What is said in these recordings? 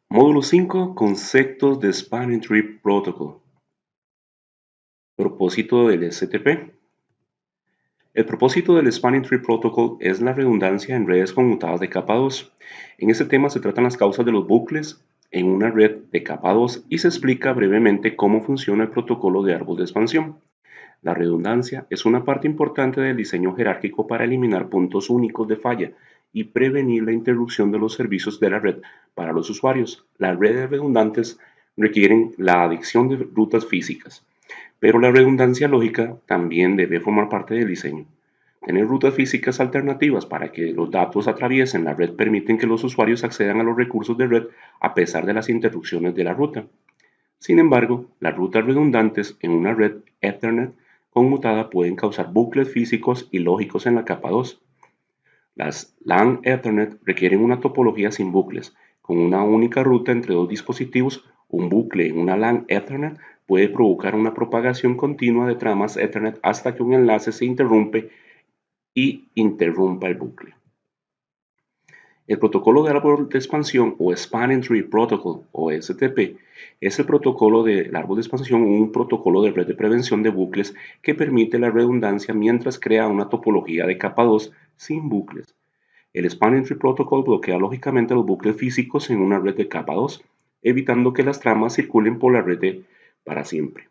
Módulo 5. Conceptos de Spanning Tree Protocol. Propósito del STP. El propósito del Spanning Tree Protocol es la redundancia en redes conmutadas de capa 2. En este tema se tratan las causas de los bucles en una red de capa 2 y se explica brevemente cómo funciona el protocolo de árbol de expansión. La redundancia es una parte importante del diseño jerárquico para eliminar puntos únicos de falla y prevenir la interrupción de los servicios de la red para los usuarios. Las redes redundantes requieren la adición de rutas físicas, pero la redundancia lógica también debe formar parte del diseño. Tener rutas físicas alternativas para que los datos atraviesen la red permiten que los usuarios accedan a los recursos de red a pesar de las interrupciones de la ruta. Sin embargo, las rutas redundantes en una red Ethernet conmutada pueden causar bucles físicos y lógicos en la capa 2. Las LAN Ethernet requieren una topología sin bucles. Con una única ruta entre dos dispositivos, un bucle en una LAN Ethernet puede provocar una propagación continua de tramas Ethernet hasta que un enlace se interrumpe y interrumpa el bucle. El protocolo de árbol de expansión o Spanning Tree Protocol o STP es el protocolo del árbol de expansión, un protocolo de red de prevención de bucles que permite la redundancia mientras crea una topología de capa 2 sin bucles. El Spanning Tree Protocol bloquea lógicamente los bucles físicos en una red de capa 2, evitando que las tramas circulen por la red para siempre.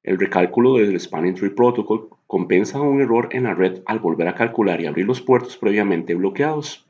El recálculo del Spanning Tree Protocol compensa un error en la red al volver a calcular y abrir los puertos previamente bloqueados.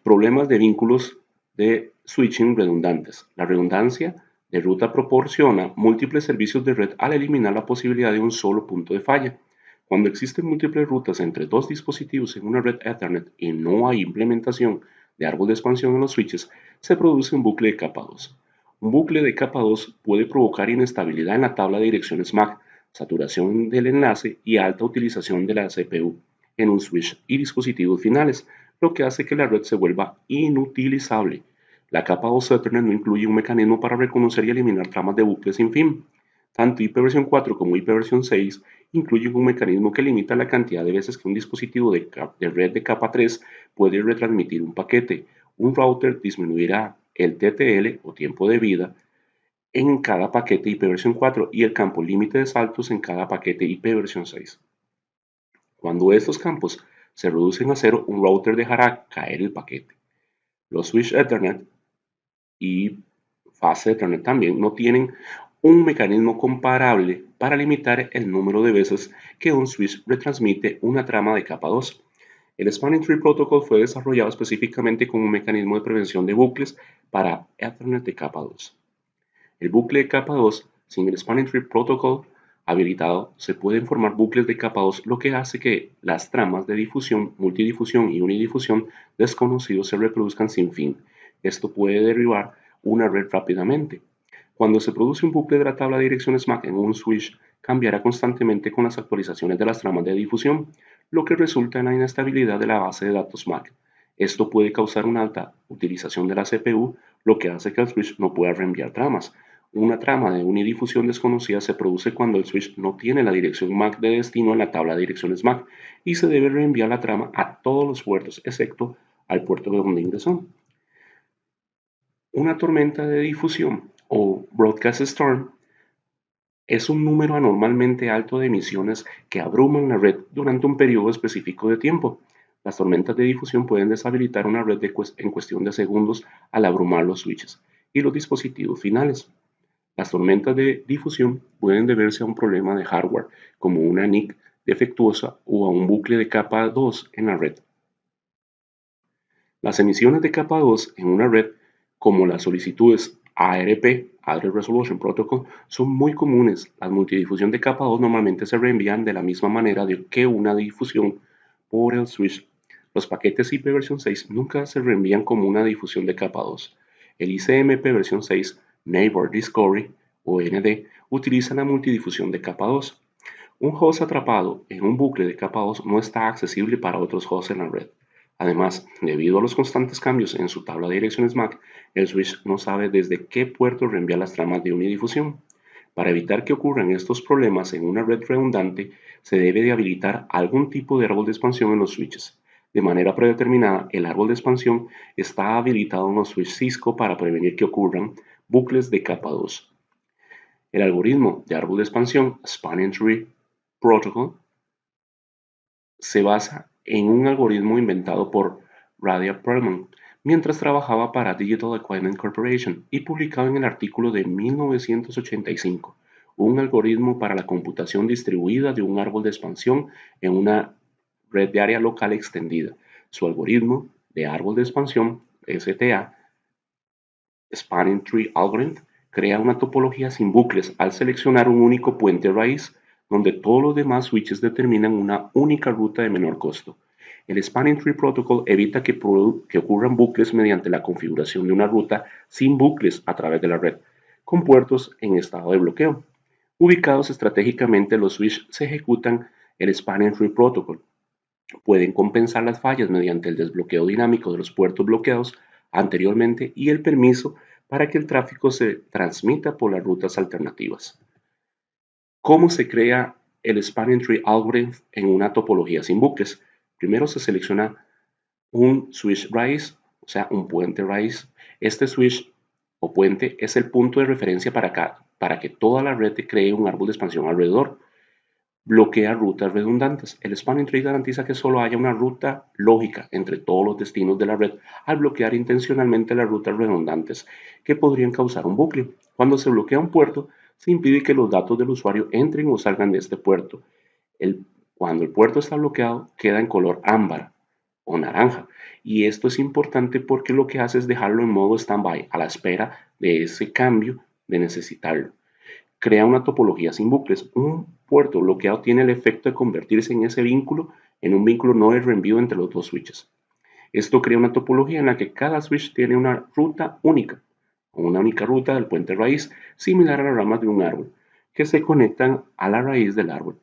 Problemas de vínculos de switching redundantes. La redundancia de ruta proporciona múltiples servicios de red al eliminar la posibilidad de un solo punto de falla. Cuando existen múltiples rutas entre dos dispositivos en una red Ethernet y no hay implementación de árbol de expansión en los switches, se produce un bucle de capa 2. Un bucle de capa 2 puede provocar inestabilidad en la tabla de direcciones MAC, saturación del enlace y alta utilización de la CPU en un switch y dispositivos finales, lo que hace que la red se vuelva inutilizable. La capa 2 Ethernet no incluye un mecanismo para reconocer y eliminar tramas de bucles sin fin. Tanto IPv4 como IPv6 incluyen un mecanismo que limita la cantidad de veces que un dispositivo de red de capa 3 puede retransmitir un paquete. Un router disminuirá el TTL o tiempo de vida en cada paquete IPv4 y el campo límite de saltos en cada paquete IPv6. Cuando estos campos se reducen a cero, un router dejará caer el paquete. Los switch Ethernet y Fast Ethernet también no tienen un mecanismo comparable para limitar el número de veces que un switch retransmite una trama de capa 2. El Spanning Tree Protocol fue desarrollado específicamente como un mecanismo de prevención de bucles para Ethernet de capa 2. El bucle de capa 2 sin el Spanning Tree Protocol habilitado se pueden formar bucles de capa 2, lo que hace que las tramas de difusión, multidifusión y unidifusión desconocidos se reproduzcan sin fin. Esto puede derribar una red rápidamente. Cuando se produce un bucle de la tabla de direcciones MAC en un switch, cambiará constantemente con las actualizaciones de las tramas de difusión, lo que resulta en la inestabilidad de la base de datos MAC. Esto puede causar una alta utilización de la CPU, lo que hace que el switch no pueda reenviar tramas. Una trama de unidifusión desconocida se produce cuando el switch no tiene la dirección MAC de destino en la tabla de direcciones MAC y se debe reenviar la trama a todos los puertos excepto al puerto de donde ingresó. Una tormenta de difusión o broadcast storm es un número anormalmente alto de emisiones que abruman la red durante un periodo específico de tiempo. Las tormentas de difusión pueden deshabilitar una red en cuestión de segundos al abrumar los switches y los dispositivos finales. Las tormentas de difusión pueden deberse a un problema de hardware, como una NIC defectuosa o a un bucle de capa 2 en la red. Las emisiones de capa 2 en una red, como las solicitudes ARP, Address Resolution Protocol, son muy comunes. La multidifusión de capa 2 normalmente se reenvían de la misma manera que una difusión por el switch. Los paquetes IP versión 6 nunca se reenvían como una difusión de capa 2. El ICMP versión 6, Neighbor Discovery o ND, utiliza la multidifusión de capa 2. Un host atrapado en un bucle de capa 2 no está accesible para otros hosts en la red. Además, debido a los constantes cambios en su tabla de direcciones MAC, el switch no sabe desde qué puerto reenviar las tramas de unidifusión. Para evitar que ocurran estos problemas en una red redundante, se debe de habilitar algún tipo de árbol de expansión en los switches. de manera predeterminada, el árbol de expansión está habilitado en los switch Cisco para prevenir que ocurran bucles de capa 2. El algoritmo de árbol de expansión, Spanning Tree Protocol, se basa en un algoritmo inventado por Radia Perlman mientras trabajaba para Digital Equipment Corporation y publicado en el artículo de 1985, un algoritmo para la computación distribuida de un árbol de expansión en una red de área local extendida. Su algoritmo de árbol de expansión, STA, Spanning Tree Algorithm, crea una topología sin bucles al seleccionar un único puente raíz donde todos los demás switches determinan una única ruta de menor costo. El Spanning Tree Protocol evita que ocurran bucles mediante la configuración de una ruta sin bucles a través de la red, con puertos en estado de bloqueo. Ubicados estratégicamente, los switches se ejecutan el Spanning Tree Protocol. Pueden compensar las fallas mediante el desbloqueo dinámico de los puertos bloqueados anteriormente y el permiso para que el tráfico se transmita por las rutas alternativas. ¿Cómo se crea el Spanning Tree Algorithm en una topología sin bucles? Primero se selecciona un switch raíz, o sea, un puente raíz. Este switch o puente es el punto de referencia para que toda la red cree un árbol de expansión alrededor. Bloquea rutas redundantes. El Spanning Tree garantiza que solo haya una ruta lógica entre todos los destinos de la red al bloquear intencionalmente las rutas redundantes que podrían causar un bucle. Cuando se bloquea un puerto, se impide que los datos del usuario entren o salgan de este puerto. Cuando el puerto está bloqueado, queda en color ámbar o naranja. Y esto es importante porque lo que hace es dejarlo en modo standby a la espera de ese cambio de necesitarlo. Crea una topología sin bucles. Un puerto bloqueado tiene el efecto de convertirse en ese vínculo en un vínculo no de reenvío entre los dos switches. Esto crea una topología en la que cada switch tiene una ruta única, o una única ruta del puente raíz, similar a las ramas de un árbol, que se conectan a la raíz del árbol.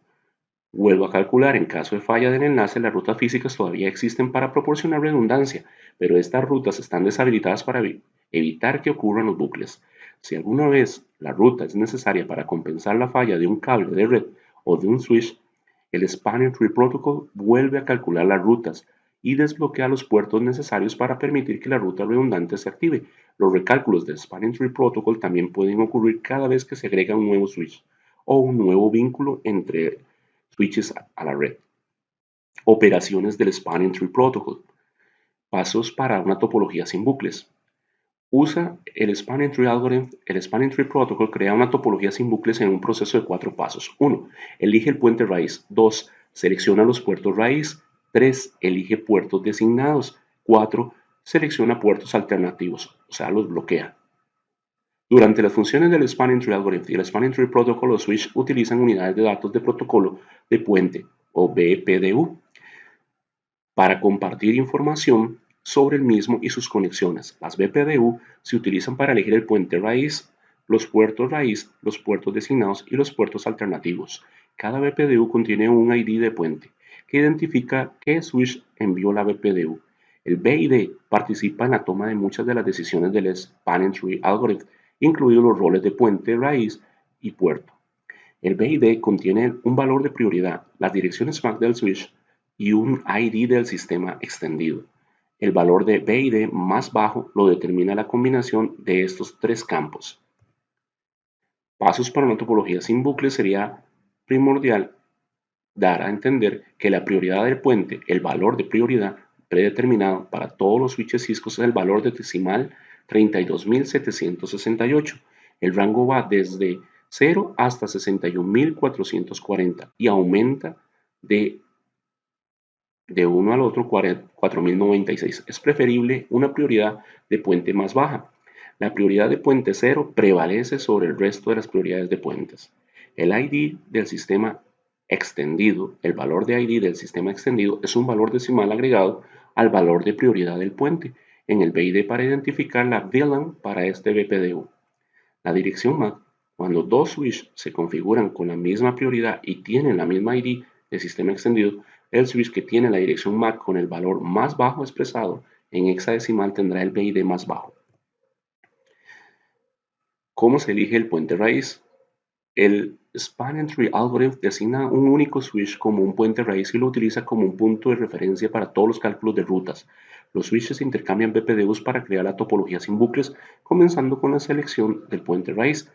Vuelvo a calcular, en caso de falla del enlace, las rutas físicas todavía existen para proporcionar redundancia, pero estas rutas están deshabilitadas para evitar que ocurran los bucles. Si alguna vez la ruta es necesaria para compensar la falla de un cable de red o de un switch, el Spanning Tree Protocol vuelve a calcular las rutas y desbloquea los puertos necesarios para permitir que la ruta redundante se active. Los recálculos del Spanning Tree Protocol también pueden ocurrir cada vez que se agrega un nuevo switch o un nuevo vínculo entre switches a la red. Operaciones del Spanning Tree Protocol. Pasos para una topología sin bucles. Usa el Spanning Tree Algorithm. El Spanning Tree Protocol crea una topología sin bucles en un proceso de 4 pasos. 1. Elige el puente raíz. 2. Selecciona los puertos raíz. 3. Elige puertos designados. 4. Selecciona puertos alternativos, o sea, los bloquea. Durante las funciones del Spanning Tree Algorithm y el Spanning Tree Protocol, los switch utilizan unidades de datos de protocolo de puente o BPDU para compartir información sobre el mismo y sus conexiones. Las BPDU se utilizan para elegir el puente raíz, los puertos designados y los puertos alternativos. Cada BPDU contiene un ID de puente que identifica qué switch envió la BPDU. El BID participa en la toma de muchas de las decisiones del Spanning Tree Algorithm, incluidos los roles de puente, raíz y puerto. El BID contiene un valor de prioridad, las direcciones MAC del switch y un ID del sistema extendido. El valor de BID más bajo lo determina la combinación de estos tres campos. Pasos para una topología sin bucles: sería primordial dar a entender que la prioridad del puente, el valor de prioridad predeterminado para todos los switches Cisco, es el valor de decimal 32.768. El rango va desde 0 hasta 61.440 y aumenta de 1 al otro 4.096. Es preferible una prioridad de puente más baja. La prioridad de puente 0 prevalece sobre el resto de las prioridades de puentes. El ID del sistema extendido, el valor de ID del sistema extendido es un valor decimal agregado al valor de prioridad del puente en el BID para identificar la VLAN para este BPDU. La dirección MAC, cuando dos switches se configuran con la misma prioridad y tienen la misma ID del sistema extendido, el switch que tiene la dirección MAC con el valor más bajo expresado en hexadecimal tendrá el BID más bajo. ¿Cómo se elige el puente raíz? El Spanning Tree Algorithm designa un único switch como un puente raíz y lo utiliza como un punto de referencia para todos los cálculos de rutas. Los switches intercambian BPDUs para crear la topología sin bucles, comenzando con la selección del puente raíz.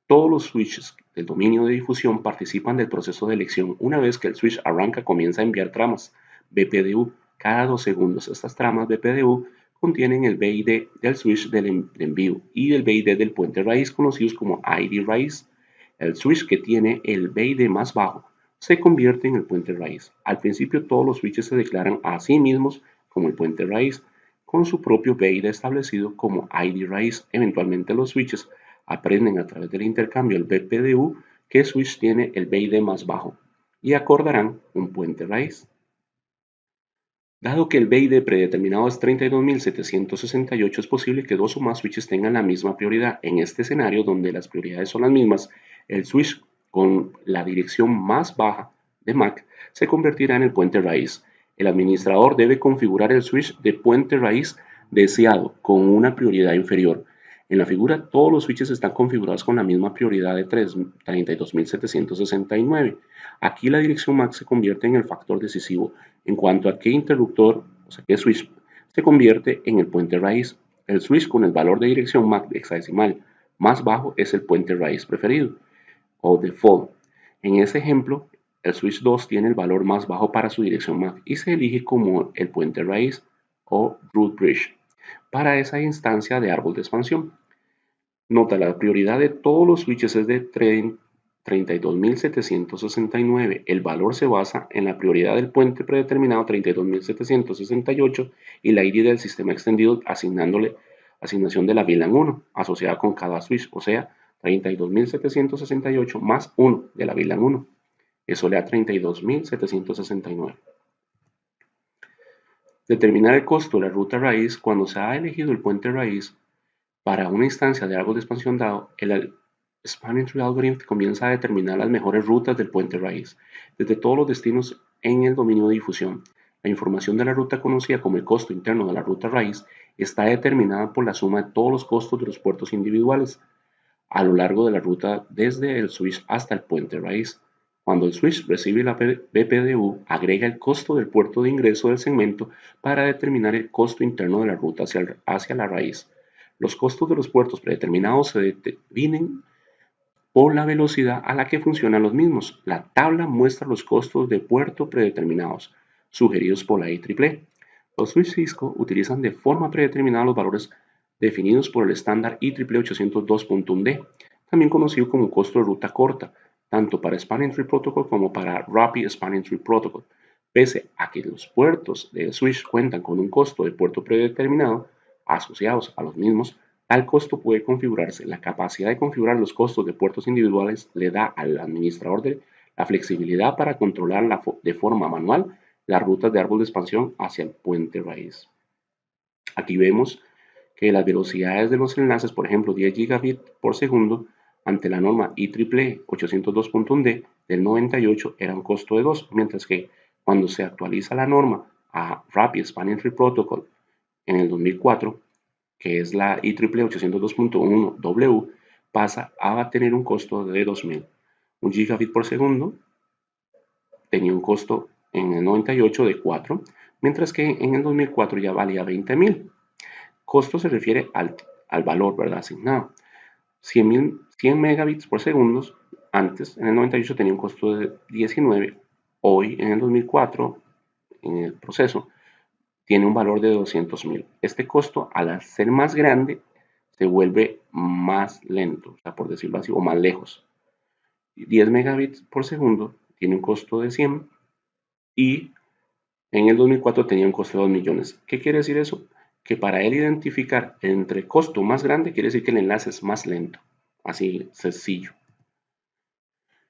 Todos los switches del dominio de difusión participan del proceso de elección. Una vez que el switch arranca, comienza a enviar tramas BPDU cada 2 segundos. Estas tramas BPDU contienen el BID del switch del envío y el BID del puente raíz, conocidos como ID raíz. El switch que tiene el BID más bajo se convierte en el puente raíz. Al principio todos los switches se declaran a sí mismos como el puente raíz, con su propio BID establecido como ID raíz. Eventualmente los switches aprenden a través del intercambio el BPDU qué switch tiene el BID más bajo y acordarán un puente raíz. Dado que el BID predeterminado es 32.768, es posible que dos o más switches tengan la misma prioridad. En este escenario, donde las prioridades son las mismas, el switch con la dirección más baja de MAC se convertirá en el puente raíz. El administrador debe configurar el switch de puente raíz deseado con una prioridad inferior. En la figura, todos los switches están configurados con la misma prioridad de 32.769. Aquí la dirección MAC se convierte en el factor decisivo en cuanto a qué interruptor, o sea, qué switch, se convierte en el puente raíz. El switch con el valor de dirección MAC hexadecimal más bajo es el puente raíz preferido, o default. En ese ejemplo, el switch 2 tiene el valor más bajo para su dirección MAC y se elige como el puente raíz o root bridge para esa instancia de árbol de expansión. Nota, la prioridad de todos los switches es de 32.769. El valor se basa en la prioridad del puente predeterminado 32.768 y la ID del sistema extendido asignándole asignación de la VLAN 1 asociada con cada switch, o sea, 32.768 más 1 de la VLAN 1. Eso le da 32.769. Determinar el costo de la ruta raíz. Cuando se ha elegido el puente raíz para una instancia de árbol de expansión dado, el Spanning Tree Algorithm comienza a determinar las mejores rutas del puente raíz, desde todos los destinos en el dominio de difusión. La información de la ruta conocida como el costo interno de la ruta raíz está determinada por la suma de todos los costos de los puertos individuales a lo largo de la ruta desde el switch hasta el puente raíz. Cuando el switch recibe la BPDU, agrega el costo del puerto de ingreso del segmento para determinar el costo interno de la ruta hacia la raíz. Los costos de los puertos predeterminados se definen por la velocidad a la que funcionan los mismos. La tabla muestra los costos de puerto predeterminados, sugeridos por la IEEE. Los switches Cisco utilizan de forma predeterminada los valores definidos por el estándar IEEE 802.1d, también conocido como costo de ruta corta, tanto para Spanning Tree Protocol como para Rapid Spanning Tree Protocol. Pese a que los puertos de switch cuentan con un costo de puerto predeterminado asociados a los mismos, tal costo puede configurarse. La capacidad de configurar los costos de puertos individuales le da al administrador la flexibilidad para controlar de forma manual las rutas de árbol de expansión hacia el puente raíz. Aquí vemos que las velocidades de los enlaces, por ejemplo 10 gigabits por segundo, ante la norma IEEE 802.1d del 98 era un costo de 2, mientras que cuando se actualiza la norma a Rapid Spanning Tree Protocol en el 2004, que es la IEEE 802.1w, pasa a tener un costo de 2000. Un gigabit por segundo tenía un costo en el 98 de 4, mientras que en el 2004 ya valía 20.000. Costo se refiere al valor, ¿verdad? Asignado. 100 megabits por segundo, antes en el 98 tenía un costo de 19, hoy en el 2004, en el proceso, tiene un valor de 200.000. Este costo, al ser más grande, se vuelve más lento, o sea, por decirlo así, o más lejos. 10 megabits por segundo tiene un costo de 100 y en el 2004 tenía un costo de 2 millones. ¿Qué quiere decir eso? Que para él identificar entre costo más grande quiere decir que el enlace es más lento. Así sencillo.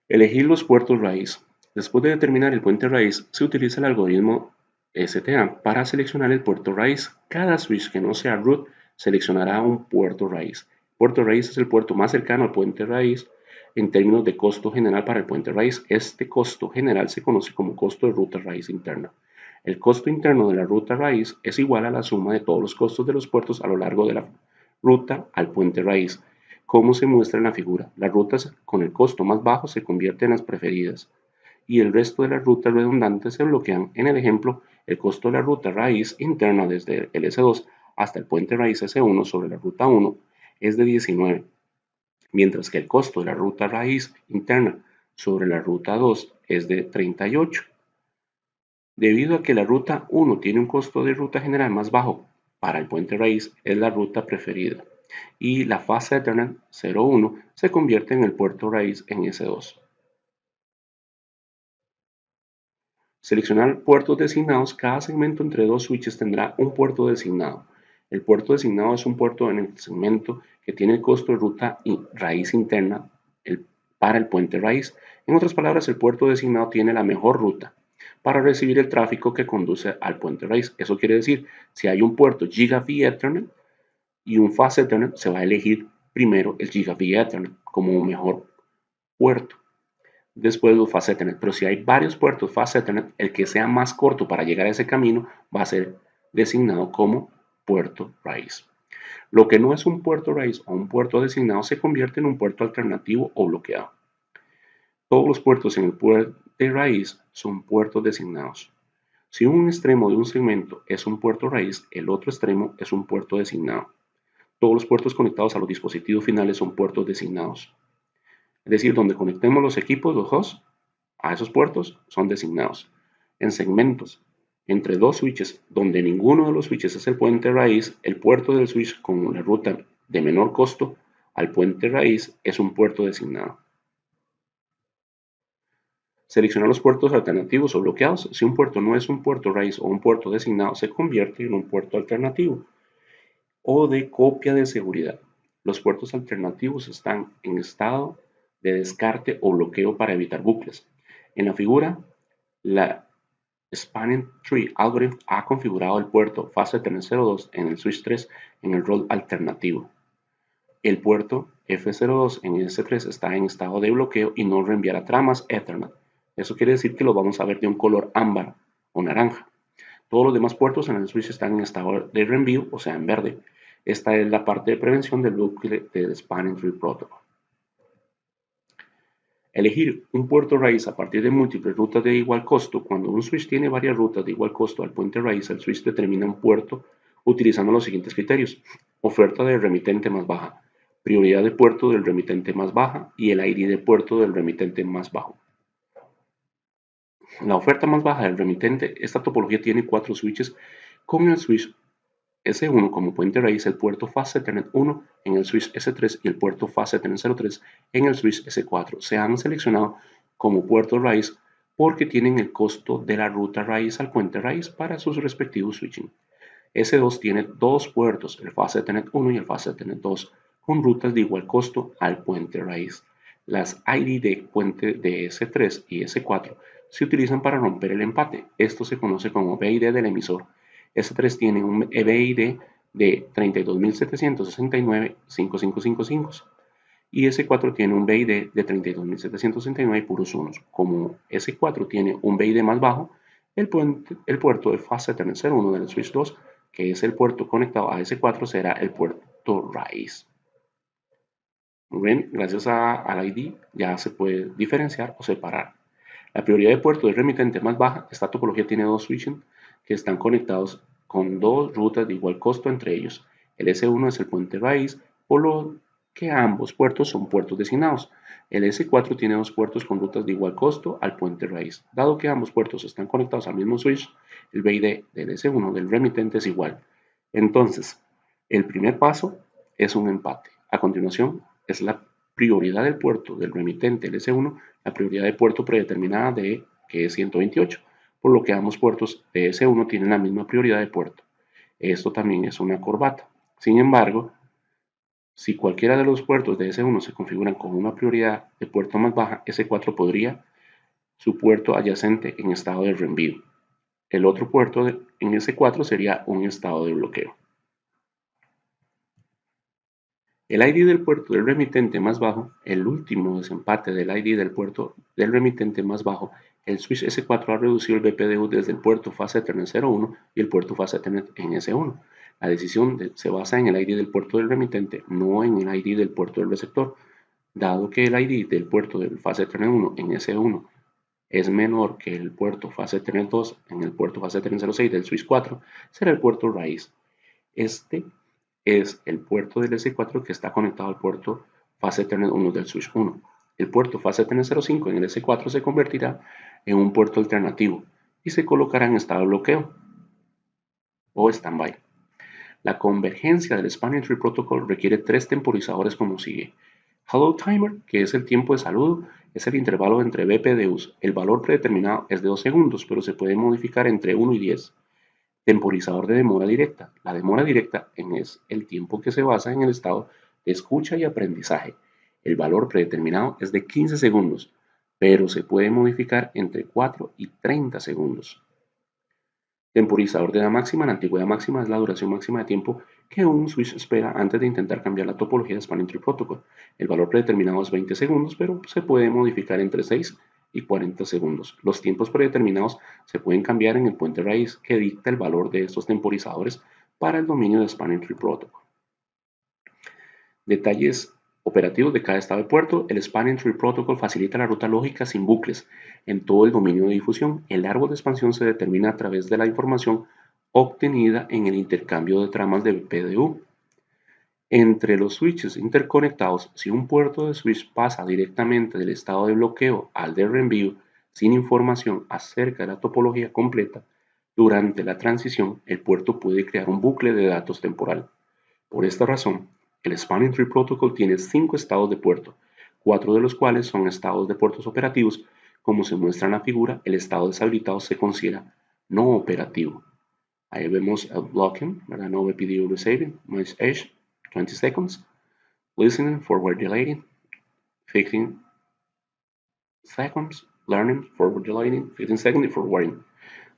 Elegir los puertos raíz. Después de determinar el puente raíz, se utiliza el algoritmo STA para seleccionar el puerto raíz. Cada switch que no sea root seleccionará un puerto raíz. Puerto raíz es el puerto más cercano al puente raíz en términos de costo general para el puente raíz. Este costo general se conoce como costo de ruta raíz interna. El costo interno de la ruta raíz es igual a la suma de todos los costos de los puertos a lo largo de la ruta al puente raíz. como se muestra en la figura. Las rutas con el costo más bajo se convierten en las preferidas y el resto de las rutas redundantes se bloquean. En el ejemplo, el costo de la ruta raíz interna desde el S2 hasta el puente raíz S1 sobre la ruta 1 es de 19, mientras que el costo de la ruta raíz interna sobre la ruta 2 es de 38. Debido a que la ruta 1 tiene un costo de ruta general más bajo para el puente raíz, es la ruta preferida y la fase Ethernet 01 se convierte en el puerto raíz en S2. Seleccionar puertos designados. Cada segmento entre dos switches tendrá un puerto designado. El puerto designado es un puerto en el segmento que tiene el costo de ruta y raíz interna para el puente raíz. En otras palabras, el puerto designado tiene la mejor ruta para recibir el tráfico que conduce al puente raíz. Eso quiere decir, si hay un puerto Gigabit Ethernet y un Fast Ethernet, se va a elegir primero el Gigabit Ethernet como un mejor puerto. Después los Fast Ethernet, pero si hay varios puertos Fast Ethernet, el que sea más corto para llegar a ese camino va a ser designado como puerto raíz. Lo que no es un puerto raíz o un puerto designado se convierte en un puerto alternativo o bloqueado. Todos los puertos en el puerto de raíz son puertos designados. Si un extremo de un segmento es un puerto raíz, el otro extremo es un puerto designado. Todos los puertos conectados a los dispositivos finales son puertos designados. Es decir, donde conectemos los equipos, los hosts, a esos puertos son designados. En segmentos, entre dos switches, donde ninguno de los switches es el puente raíz, el puerto del switch con la ruta de menor costo al puente raíz es un puerto designado. Seleccionar los puertos alternativos o bloqueados. Si un puerto no es un puerto raíz o un puerto designado, se convierte en un puerto alternativo o de copia de seguridad. Los puertos alternativos están en estado de descarte o bloqueo para evitar bucles. En la figura, la Spanning Tree Algorithm ha configurado el puerto Fast Ethernet 02 en el switch 3 en el rol alternativo. El puerto F02 en S3 está en estado de bloqueo y no reenviará tramas Ethernet. Eso quiere decir que los vamos a ver de un color ámbar o naranja. Todos los demás puertos en el switch están en estado de reenvío, o sea, en verde. Esta es la parte de prevención del bucle del Spanning Tree Protocol. Elegir un puerto raíz a partir de múltiples rutas de igual costo. Cuando un switch tiene varias rutas de igual costo al puente raíz, el switch determina un puerto utilizando los siguientes criterios: oferta del remitente más baja, prioridad de puerto del remitente más baja y el ID de puerto del remitente más bajo. La oferta más baja del remitente, esta topología tiene 4 switches con el switch S1 como puente raíz, el puerto Fast Ethernet 1 en el switch S3 y el puerto Fast Ethernet 03 en el switch S4. Se han seleccionado como puerto raíz porque tienen el costo de la ruta raíz al puente raíz para sus respectivos switching. S2 tiene dos puertos, el Fast Ethernet 1 y el Fast Ethernet 2, con rutas de igual costo al puente raíz. Las ID de puente de S3 y S4 se utilizan para romper el empate. Esto se conoce como BID del emisor. S3 tiene un BID de 32.769.5555 y S4 tiene un BID de 32.769 puros unos. Como S4 tiene un BID más bajo, el puerto de Fast Ethernet 01 del switch 2, que es el puerto conectado a S4, será el puerto raíz. Muy bien, gracias al ID ya se puede diferenciar o separar. La prioridad de puerto del remitente más baja. Esta topología tiene dos switches que están conectados con dos rutas de igual costo entre ellos. El S1 es el puente raíz, por lo que ambos puertos son puertos designados. El S4 tiene dos puertos con rutas de igual costo al puente raíz. Dado que ambos puertos están conectados al mismo switch, el BID del S1 del remitente es igual. Entonces, el primer paso es un empate. A continuación, es la prioridad del puerto del remitente, el S1, la prioridad de puerto predeterminada de que es 128, por lo que ambos puertos de S1 tienen la misma prioridad de puerto. Esto también es una corbata. Sin embargo, si cualquiera de los puertos de S1 se configuran con una prioridad de puerto más baja, S4 podría su puerto adyacente en estado de reenvío. El otro puerto en S4 sería un estado de bloqueo. El ID del puerto del remitente más bajo, el último desempate del ID del puerto del remitente más bajo, el switch S4 ha reducido el BPDU desde el puerto Fast Ethernet 01 y el puerto Fast Ethernet en S1. La decisión se basa en el ID del puerto del remitente, no en el ID del puerto del receptor. Dado que el ID del puerto del fase Ethernet 1 en S1 es menor que el puerto fase Ethernet 2 en el puerto fase Ethernet 06 del switch 4, será el puerto raíz. Este es el puerto del S4 que está conectado al puerto fase Ethernet 1 del switch 1. El puerto fase Ethernet 05 en el S4 se convertirá en un puerto alternativo y se colocará en estado de bloqueo o standby. La convergencia del Spanning Tree Protocol requiere tres temporizadores como sigue. Hello Timer, que es el tiempo de saludo, es el intervalo entre BPDUs. El valor predeterminado es de 2 segundos, pero se puede modificar entre 1 y 10. Temporizador de demora directa. La demora directa es el tiempo que se basa en el estado de escucha y aprendizaje. El valor predeterminado es de 15 segundos, pero se puede modificar entre 4 y 30 segundos. Temporizador de edad máxima. La antigüedad máxima es la duración máxima de tiempo que un switch espera antes de intentar cambiar la topología de Spanning Tree Protocol. El valor predeterminado es 20 segundos, pero se puede modificar entre 6 y 40 segundos. Los tiempos predeterminados se pueden cambiar en el puente raíz que dicta el valor de estos temporizadores para el dominio de Spanning Tree Protocol. Detalles operativos de cada estado de puerto. El Spanning Tree Protocol facilita la ruta lógica sin bucles en todo el dominio de difusión. El árbol de expansión se determina a través de la información obtenida en el intercambio de tramas de PDU. Entre los switches interconectados, si un puerto de switch pasa directamente del estado de bloqueo al de reenvío sin información acerca de la topología completa, durante la transición el puerto puede crear un bucle de datos temporal. Por esta razón, el Spanning Tree Protocol tiene 5 estados de puerto, 4 de los cuales son estados de puertos operativos. Como se muestra en la figura, el estado deshabilitado se considera no operativo. Ahí vemos el blocking, ¿verdad? No BPDU receiving, noise edge, 20 seconds, listening, forward delaying, 15 seconds, learning, forward delaying, 15 seconds y forwarding.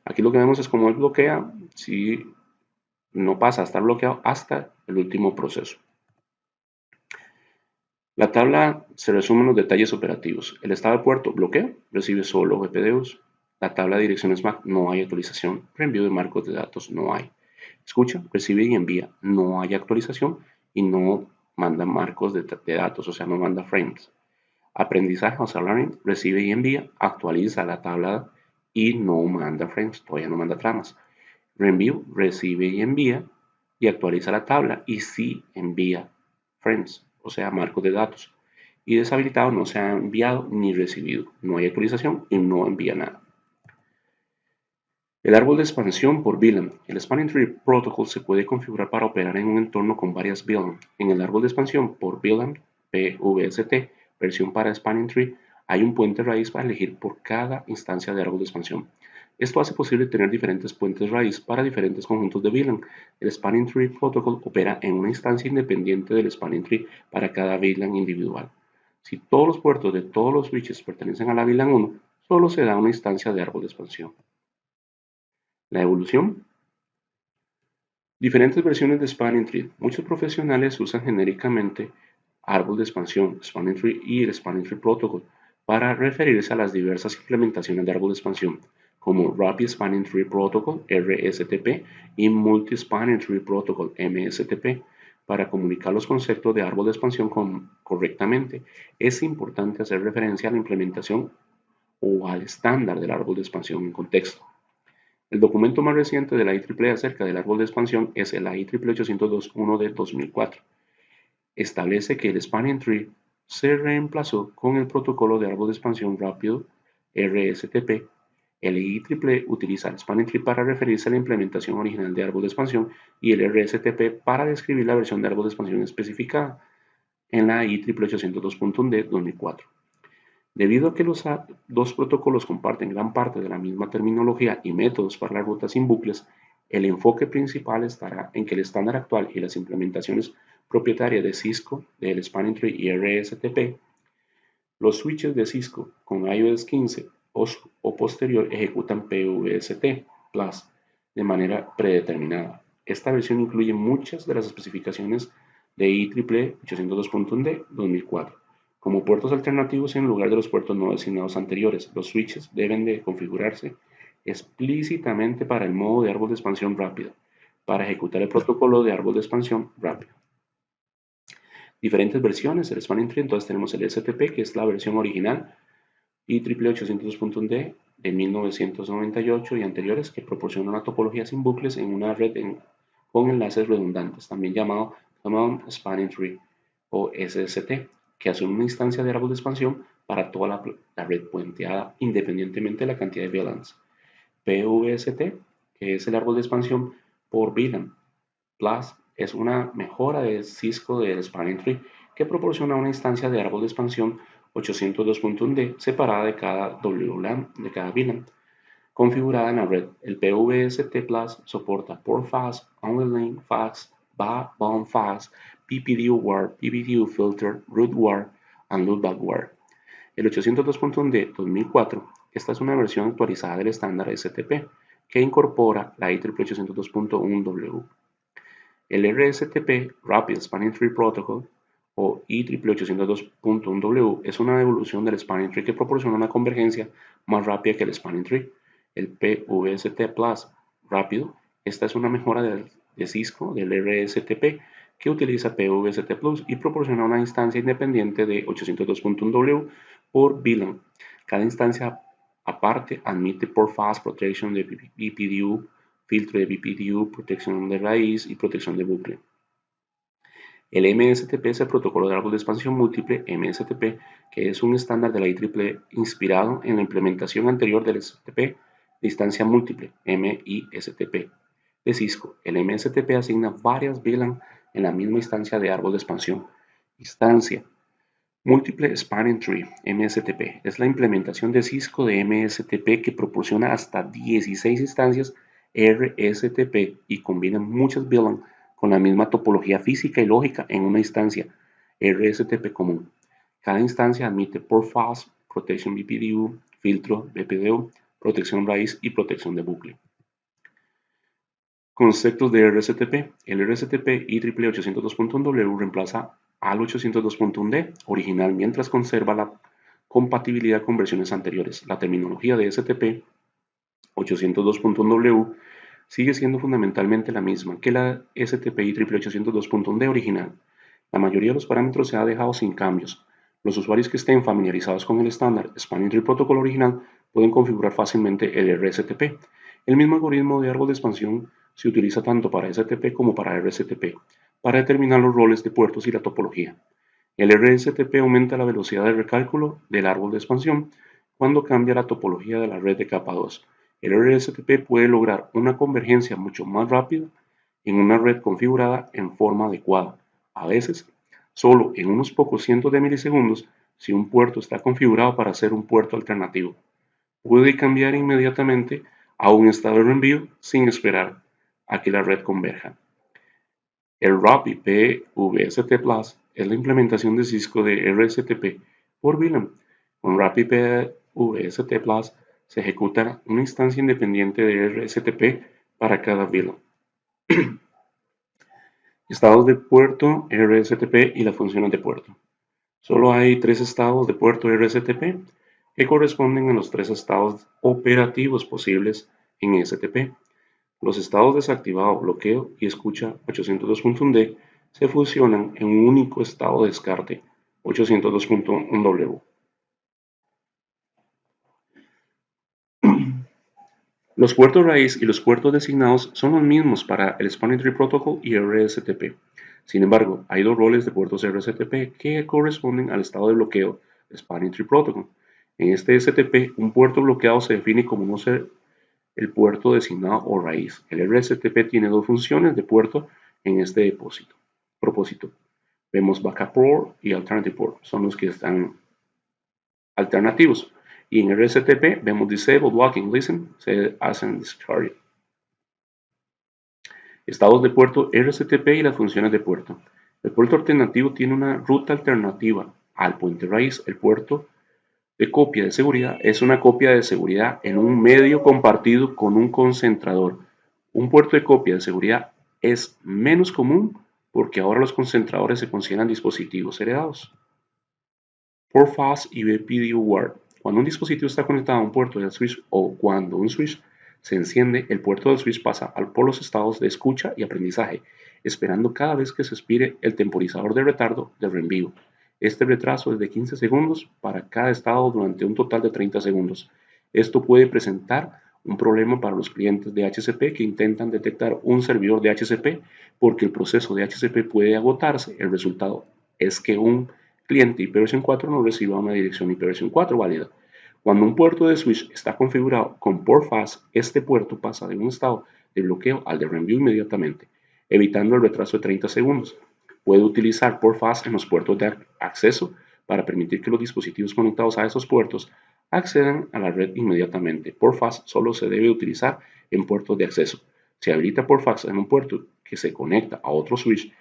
Aquí lo que vemos es cómo él bloquea si no pasa a estar bloqueado hasta el último proceso. La tabla se resume en los detalles operativos. El estado de puerto, bloqueo, recibe solo BPDUs. La tabla de direcciones MAC, no hay actualización. Reenvío de marcos de datos, no hay. Escucha, recibe y envía, no hay actualización y no manda marcos de datos, o sea, no manda frames. Aprendizaje, o sea, learning, recibe y envía, actualiza la tabla y no manda frames, todavía no manda tramas. Reenvío, recibe y envía y actualiza la tabla y sí envía frames, o sea, marcos de datos. Y deshabilitado, no se ha enviado ni recibido, no hay actualización y no envía nada. El árbol de expansión por VLAN. El Spanning Tree Protocol se puede configurar para operar en un entorno con varias VLAN. En el árbol de expansión por VLAN, PVST, versión para Spanning Tree, hay un puente raíz para elegir por cada instancia de árbol de expansión. Esto hace posible tener diferentes puentes raíz para diferentes conjuntos de VLAN. El Spanning Tree Protocol opera en una instancia independiente del Spanning Tree para cada VLAN individual. Si todos los puertos de todos los switches pertenecen a la VLAN 1, solo se da una instancia de árbol de expansión. La evolución. Diferentes versiones de Spanning Tree. Muchos profesionales usan genéricamente árbol de expansión, Spanning Tree y el Spanning Tree Protocol para referirse a las diversas implementaciones de árbol de expansión, como Rapid Spanning Tree Protocol, RSTP, y Multi Spanning Tree Protocol, MSTP. Para comunicar los conceptos de árbol de expansión correctamente, es importante hacer referencia a la implementación o al estándar del árbol de expansión en contexto. El documento más reciente de la IEEE acerca del árbol de expansión es el IEEE 802.1 de 2004. Establece que el Spanning Tree se reemplazó con el protocolo de árbol de expansión rápido RSTP. El IEEE utiliza el Spanning Tree para referirse a la implementación original de árbol de expansión y el RSTP para describir la versión de árbol de expansión especificada en la IEEE 802.1 de 2004. Debido a que los dos protocolos comparten gran parte de la misma terminología y métodos para la ruta sin bucles, el enfoque principal estará en que el estándar actual y las implementaciones propietarias de Cisco, del Spanning Tree y RSTP, los switches de Cisco con iOS 15 o posterior ejecutan PVST Plus de manera predeterminada. Esta versión incluye muchas de las especificaciones de IEEE 802.1 de 2004. Como puertos alternativos en lugar de los puertos no designados anteriores, los switches deben de configurarse explícitamente para el modo de árbol de expansión rápida. para ejecutar el protocolo de árbol de expansión rápido. Diferentes versiones del Spanning Tree, entonces tenemos el STP, que es la versión original, IEEE 802.1d de 1998 y anteriores, que proporciona una topología sin bucles en una red con enlaces redundantes, también llamado Common Spanning Tree o SST, que asume una instancia de árbol de expansión para toda la red puenteada independientemente de la cantidad de VLANs. PVST, que es el árbol de expansión por VLAN. Plus es una mejora de Cisco del Spanning Tree que proporciona una instancia de árbol de expansión 802.1d separada de cada WLAN de cada VLAN, configurada en la red. El PVST Plus soporta Port Fast, Only Link Fast, Bound Fast, PPDU WAR, PPDU Filter, Root WAR, and Loopback WAR. El 802.1d 2004, esta es una versión actualizada del estándar STP que incorpora la IEEE 802.1w. El RSTP Rapid Spanning Tree Protocol o IEEE 802.1w es una evolución del Spanning Tree que proporciona una convergencia más rápida que el Spanning Tree. El PVST Plus rápido, esta es una mejora de Cisco del RSTP que utiliza PVST Plus y proporciona una instancia independiente de 802.1w por VLAN. Cada instancia aparte admite Port Fast Protection de BPDU, filtro de BPDU, protección de raíz y protección de bucle. El MSTP es el protocolo de árbol de expansión múltiple MSTP, que es un estándar de la IEEE inspirado en la implementación anterior del STP de instancia múltiple MISTP de Cisco. El MSTP asigna varias VLAN en la misma instancia de árbol de expansión. Instancia Múltiple Spanning Tree MSTP es la implementación de Cisco de MSTP que proporciona hasta 16 instancias RSTP y combina muchas VLAN con la misma topología física y lógica en una instancia RSTP común. Cada instancia admite Port Fast, Protection BPDU, filtro BPDU, protección raíz y protección de bucle. Conceptos de RSTP. El RSTP IEEE 802.1w reemplaza al 802.1d original mientras conserva la compatibilidad con versiones anteriores. La terminología de STP 802.1w sigue siendo fundamentalmente la misma que la STP IEEE 802.1d original. La mayoría de los parámetros se ha dejado sin cambios. Los usuarios que estén familiarizados con el estándar Spanning Tree Protocol original pueden configurar fácilmente el RSTP. El mismo algoritmo de árbol de expansión se utiliza tanto para STP como para RSTP para determinar los roles de puertos y la topología. El RSTP aumenta la velocidad de recálculo del árbol de expansión cuando cambia la topología de la red de capa 2. El RSTP puede lograr una convergencia mucho más rápida en una red configurada en forma adecuada, a veces solo en unos pocos cientos de milisegundos si un puerto está configurado para ser un puerto alternativo. Puede cambiar inmediatamente a un estado de reenvío sin esperar a que la red converja. El Rapid PVST Plus es la implementación de Cisco de RSTP por VLAN. Con Rapid PVST Plus se ejecuta una instancia independiente de RSTP para cada VLAN. Estados de puerto RSTP y las funciones de puerto. Solo hay 3 estados de puerto RSTP que corresponden a los 3 estados operativos posibles en STP. Los estados desactivado, bloqueo y escucha 802.1d se fusionan en un único estado de descarte 802.1w. Los puertos raíz y los puertos designados son los mismos para el Spanning Tree Protocol y RSTP. Sin embargo, hay 2 roles de puertos RSTP que corresponden al estado de bloqueo Spanning Tree Protocol. En este STP, un puerto bloqueado se define como no ser el puerto designado o raíz. El RSTP tiene 2 funciones de puerto en este propósito. Vemos Backup Port y Alternative Port, son los que están alternativos. Y en RSTP vemos Disable, Blocking, Listen, se hacen Discard. Estados de puerto RSTP y las funciones de puerto. El puerto alternativo tiene una ruta alternativa al puente raíz. El puerto de copia de seguridad es una copia de seguridad en un medio compartido con un concentrador. Un puerto de copia de seguridad es menos común porque ahora los concentradores se consideran dispositivos heredados. Port Fast y BPDU WAR. Cuando un dispositivo está conectado a un puerto del switch o cuando un switch se enciende, el puerto del switch pasa por los estados de escucha y aprendizaje, esperando cada vez que se expire el temporizador de retardo de reenvío. Este retraso es de 15 segundos para cada estado durante un total de 30 segundos. Esto puede presentar un problema para los clientes de HCP que intentan detectar un servidor de HCP porque el proceso de HCP puede agotarse. El resultado es que un cliente IPv4 no reciba una dirección IPv4 válida. Cuando un puerto de switch está configurado con port fast, este puerto pasa de un estado de bloqueo al de reenvío inmediatamente, evitando el retraso de 30 segundos. Puede utilizar port fast en los puertos de acceso para permitir que los dispositivos conectados a esos puertos accedan a la red inmediatamente. Port fast solo se debe utilizar en puertos de acceso. Si habilita port fast en un puerto que se conecta a otro switch,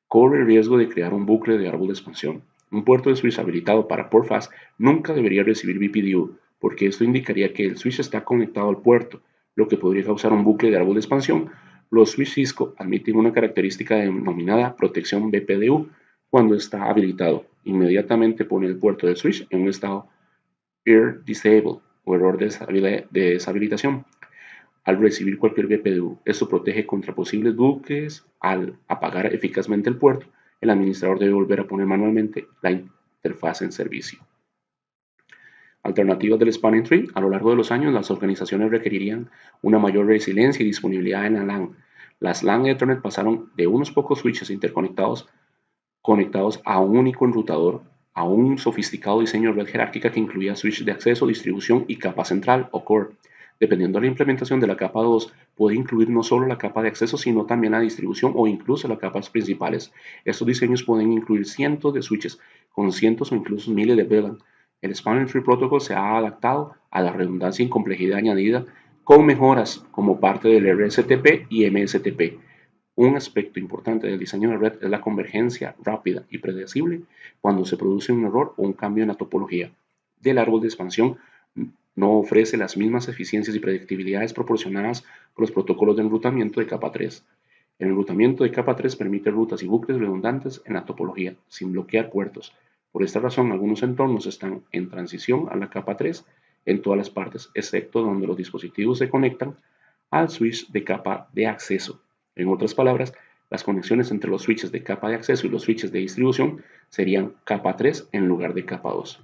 corre el riesgo de crear un bucle de árbol de expansión. Un puerto de switch habilitado para port fast nunca debería recibir BPDU, porque esto indicaría que el switch está conectado al puerto, lo que podría causar un bucle de árbol de expansión. Los switch Cisco admiten una característica denominada protección BPDU cuando está habilitado. Inmediatamente pone el puerto del switch en un estado Ear Disable o error de deshabilitación al recibir cualquier BPDU. Esto protege contra posibles buques. Al apagar eficazmente el puerto, el administrador debe volver a poner manualmente la interfaz en servicio. Alternativas del Spanning Tree. A lo largo de los años, las organizaciones requerirían una mayor resiliencia y disponibilidad en la LAN. Las LAN Ethernet pasaron de unos pocos switches interconectados conectados a un único enrutador a un sofisticado diseño de red jerárquica que incluía switches de acceso, distribución y capa central o core. Dependiendo de la implementación de la capa 2, puede incluir no solo la capa de acceso, sino también la distribución o incluso las capas principales. Estos diseños pueden incluir cientos de switches con cientos o incluso miles de VLAN. El Spanning Tree Protocol se ha adaptado a la redundancia y complejidad añadida con mejoras como parte del RSTP y MSTP. Un aspecto importante del diseño de red es la convergencia rápida y predecible cuando se produce un error o un cambio en la topología del árbol de expansión. No ofrece las mismas eficiencias y predictibilidades proporcionadas por los protocolos de enrutamiento de capa 3. El enrutamiento de capa 3 permite rutas y bucles redundantes en la topología, sin bloquear puertos. Por esta razón, algunos entornos están en transición a la capa 3 en todas las partes, excepto donde los dispositivos se conectan al switch de capa de acceso. En otras palabras, las conexiones entre los switches de capa de acceso y los switches de distribución serían capa 3 en lugar de capa 2.